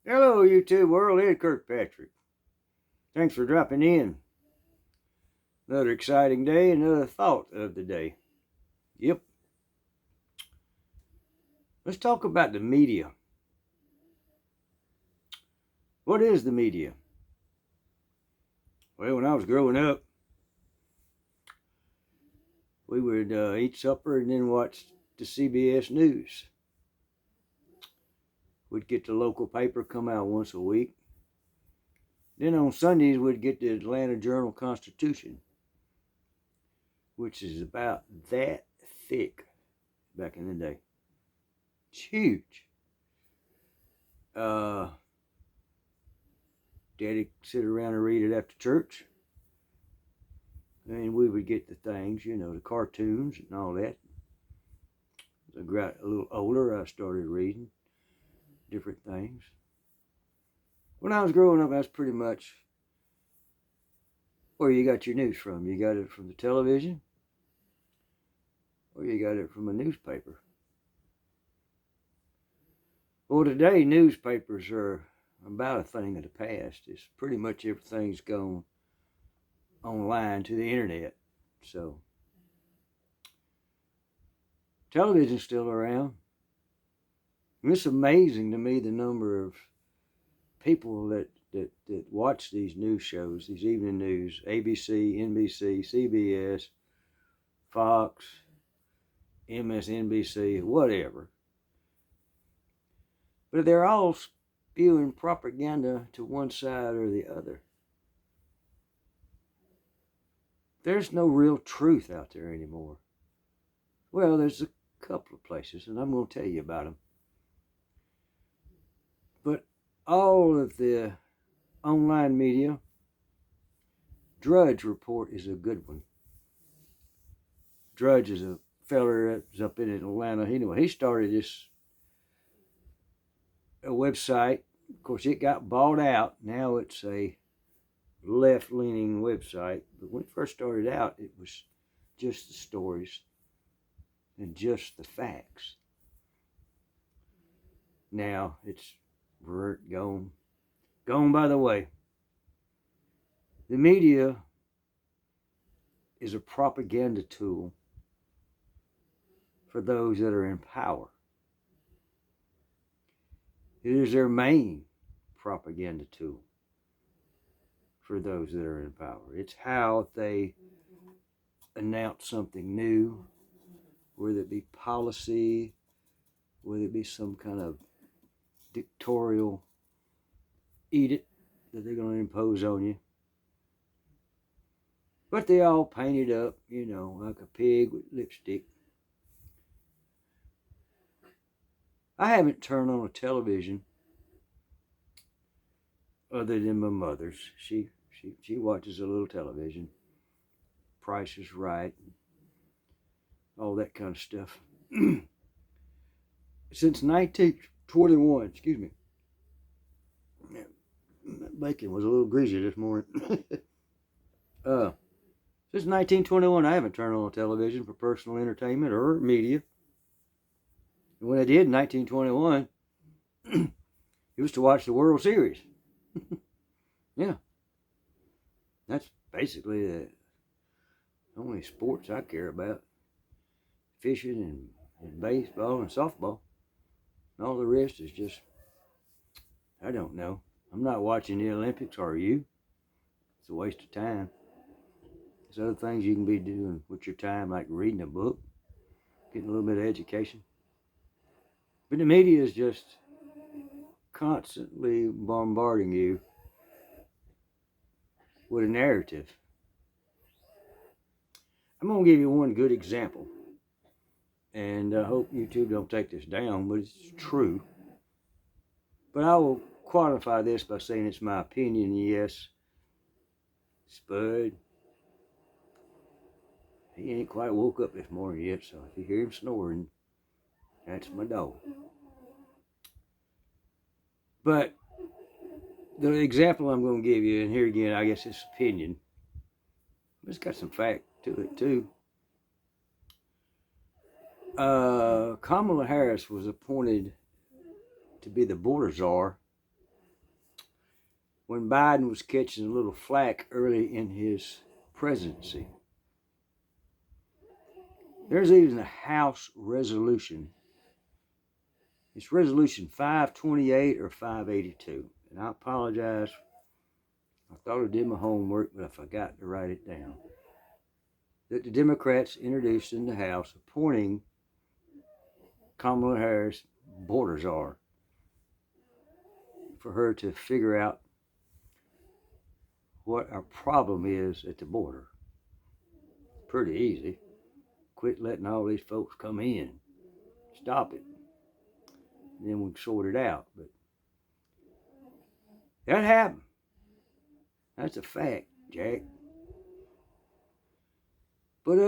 Hello, YouTube world. It's Kirkpatrick. Thanks for dropping in. Another exciting day, another thought of the day. Yep. Let's talk about the media. What is the media? Well, when I was growing up, we would eat supper and then watch the CBS News. We'd get the local paper come out once a week. Then on Sundays, we'd get the Atlanta Journal-Constitution, which is about that thick back in the day. It's huge. Daddy'd sit around and read it after church. And we would get the things, the cartoons and all that. As I got a little older, I started reading different things. When I was growing up, that's pretty much where you got your news from. You got it from the television, or you got it from a newspaper. Well, today, newspapers are about a thing of the past. It's pretty much everything's gone online to the internet. So, television's still around. And it's amazing to me the number of people that watch these news shows, these evening news, ABC, NBC, CBS, Fox, MSNBC, whatever. But they're all spewing propaganda to one side or the other. There's no real truth out there anymore. Well, there's a couple of places, and I'm going to tell you about them. But all of the online media, Drudge Report is a good one. Drudge is a feller that's up in Atlanta. Anyway, he started this a website. Of course, it got bought out. Now it's a left-leaning website. But when it first started out, it was just the stories and just the facts. Now it's gone by the way. The media is a propaganda tool for those that are in power. It is their main propaganda tool for those that are in power. It's how they announce something new, whether it be policy, whether it be some kind of dictatorial edict that they're going to impose on you. But they all painted up, like a pig with lipstick. I haven't turned on a television other than my mother's. She watches a little television. Price is Right, all that kind of stuff. Since 1921, excuse me. That bacon was a little greasy this morning. Since 1921, I haven't turned on a television for personal entertainment or media. And when I did in 1921, it was to watch the World Series. Yeah. That's basically the only sports I care about. Fishing and baseball and softball. And all the rest is just, I don't know. I'm not watching the Olympics, are you? It's a waste of time. There's other things you can be doing with your time, like reading a book, getting a little bit of education. But the media is just constantly bombarding you with a narrative. I'm going to give you one good example. And I hope YouTube don't take this down, but it's true. But I will qualify this by saying it's my opinion. Yes, Spud, he ain't quite woke up this morning yet, so if you hear him snoring, that's my dog. But the example I'm going to give you, and here again, I guess it's opinion, but it's got some fact to it too. Kamala Harris was appointed to be the border czar when Biden was catching a little flack early in his presidency. There's even a House resolution. It's resolution 528 or 582. And I apologize. I thought I did my homework, but I forgot to write it down. That the Democrats introduced in the House appointing Kamala Harris border czar for her to figure out what our problem is at the border. Pretty easy. Quit letting all these folks come in. Stop it. And then we'll sort it out. But that happened. That's a fact, Jack. But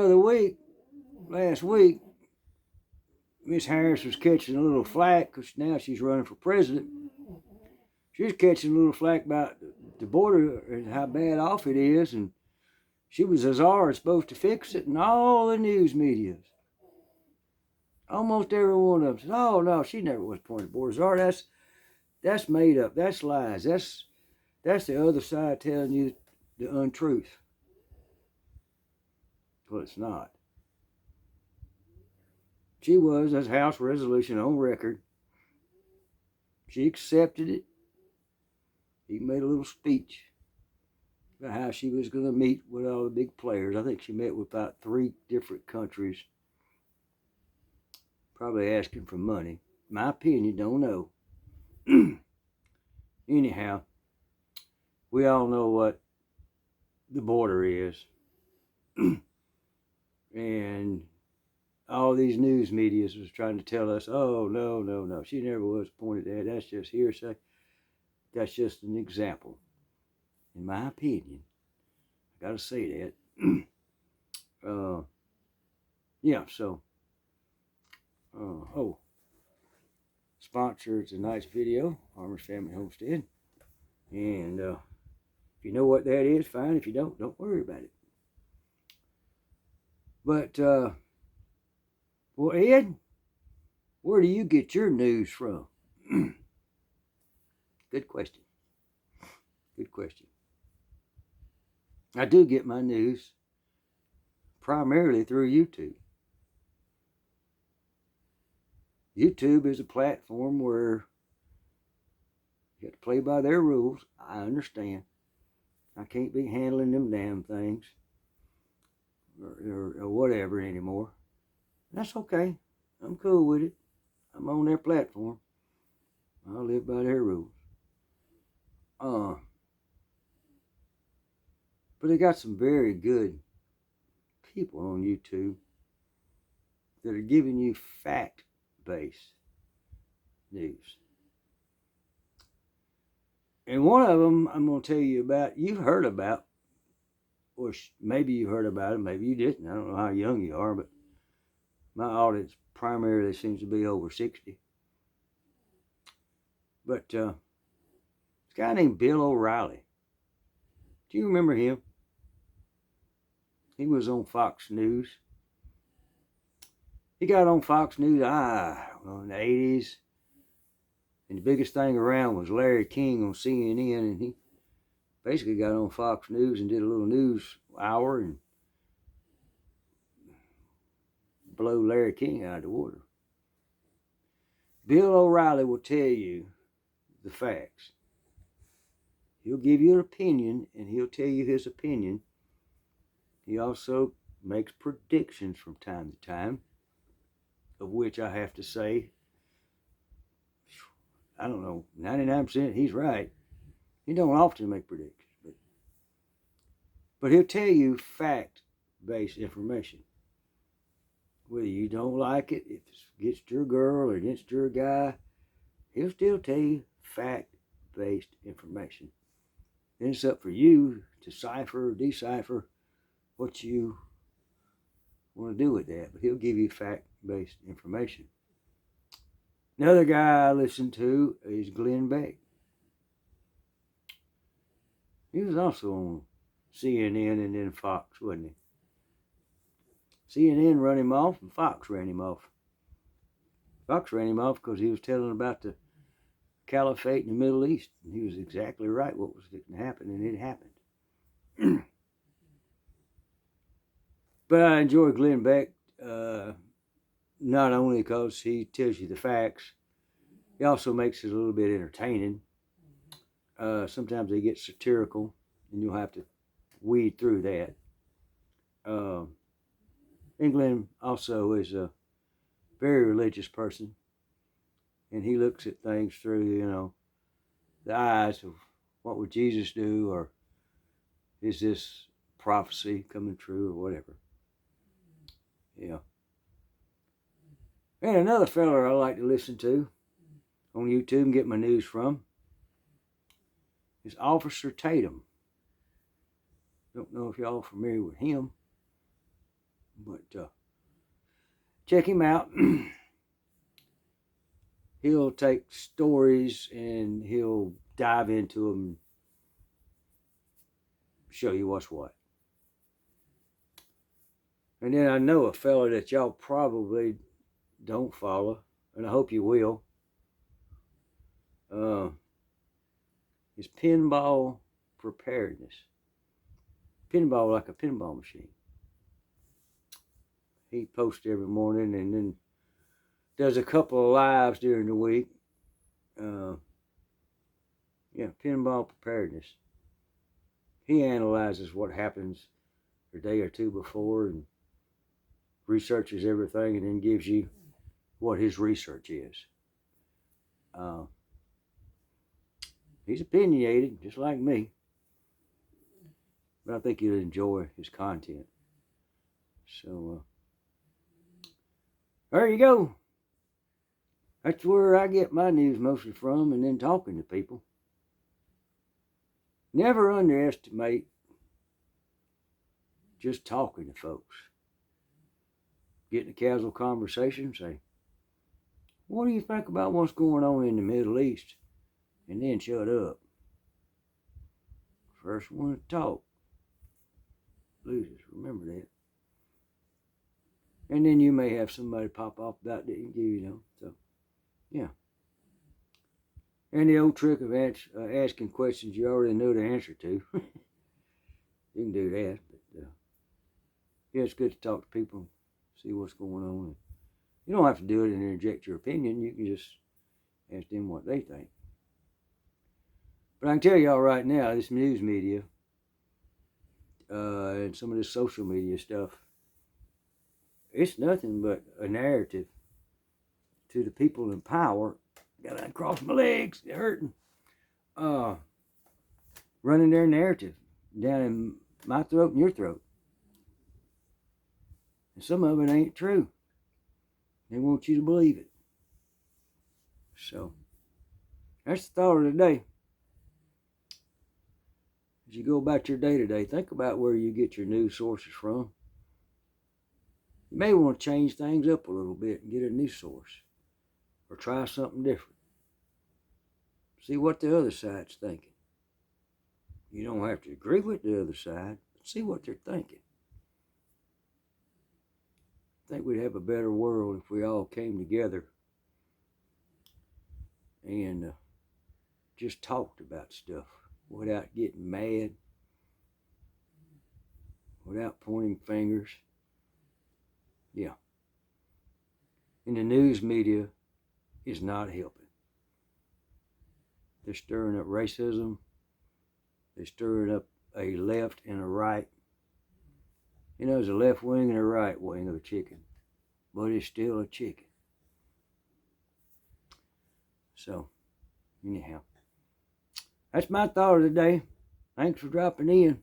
last week, Miss Harris was catching a little flack because now she's running for president. She's catching a little flack about the border and how bad off it is, and she was a czar supposed to fix it, and all the news medias, almost every one of them said, "Oh no, she never was appointed border czar. That's made up. That's lies. That's the other side telling you the untruth." Well, it's not. She was, as House resolution on record. She accepted it. He made a little speech about how she was going to meet with all the big players. I think she met with about 3 different countries, probably asking for money. My opinion, don't know. Anyhow, we all know what the border is. And all these news medias was trying to tell us, oh, no, she never was appointed there. That's just hearsay. That's just an example. In my opinion, I got to say that. Yeah, so, sponsor tonight's video, Farmer's Family Homestead. And if you know what that is, fine. If you don't worry about it. But, well, Ed, where do you get your news from? Good question. Good question. I do get my news primarily through YouTube. YouTube is a platform where you have to play by their rules. I understand. I can't be handling them damn things or whatever anymore. That's okay. I'm cool with it. I'm on their platform. I'll live by their rules. But they got some very good people on YouTube that are giving you fact-based news. And one of them I'm going to tell you about, you've heard about, or maybe you heard about it, maybe you didn't. I don't know how young you are, but my audience primarily seems to be over 60. But this guy named Bill O'Reilly. Do you remember him? He was on Fox News. He got on Fox News, in the 80s. And the biggest thing around was Larry King on CNN. And he basically got on Fox News and did a little news hour and blow Larry King out of the water. Bill O'Reilly will tell you the facts. He'll give you an opinion, and he'll tell you his opinion. He also makes predictions from time to time, of which I have to say, I don't know, 99% he's right. He don't often make predictions, but he'll tell you fact-based information. Whether you don't like it, if it's against your girl or against your guy, he'll still tell you fact-based information. Then it's up for you to cipher or decipher what you want to do with that. But he'll give you fact-based information. Another guy I listen to is Glenn Beck. He was also on CNN and then Fox, wasn't he? CNN ran him off and Fox ran him off. Fox ran him off because he was telling about the caliphate in the Middle East. And he was exactly right what was going to happen, and it happened. But I enjoy Glenn Beck, not only because he tells you the facts, he also makes it a little bit entertaining. Sometimes they get satirical, and you'll have to weed through that. And Glenn also is a very religious person, and he looks at things through, the eyes of what would Jesus do, or is this prophecy coming true, or whatever. Yeah. And another fella I like to listen to on YouTube and get my news from is Officer Tatum. Don't know if y'all are familiar with him, but check him out. He'll take stories and he'll dive into them, show you what's what. And then I know a fella that y'all probably don't follow, and I hope you will. Is pinball preparedness. Pinball like a pinball machine. He posts every morning and then does a couple of lives during the week. Pinball preparedness. He analyzes what happens a day or two before and researches everything and then gives you what his research is. He's opinionated, just like me. But I think you'll enjoy his content. So, there you go. That's where I get my news mostly from, and then talking to people. Never underestimate just talking to folks. Getting a casual conversation, say, what do you think about what's going on in the Middle East? And then shut up. First one to talk loses. Remember that. And then you may have somebody pop off about that, So, yeah. And the old trick of asking questions you already know the answer to. You can do that. But, it's good to talk to people, see what's going on. You don't have to do it and interject your opinion. You can just ask them what they think. But I can tell y'all right now, this news media and some of this social media stuff, it's nothing but a narrative to the people in power. Gotta uncross my legs, they're hurting. Running their narrative down in my throat and your throat. And some of it ain't true. They want you to believe it. So, that's the thought of the day. As you go about your day today, think about where you get your news sources from. You may want to change things up a little bit and get a new source. Or try something different. See what the other side's thinking. You don't have to agree with the other side, but see what they're thinking. I think we'd have a better world if we all came together and just talked about stuff without getting mad, without pointing fingers. Yeah. And the news media is not helping. They're stirring up racism. They're stirring up a left and a right. There's a left wing and a right wing of a chicken, but it's still a chicken. So, anyhow, that's my thought of the day. Thanks for dropping in.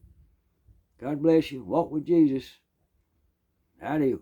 God bless you. Walk with Jesus. Adios.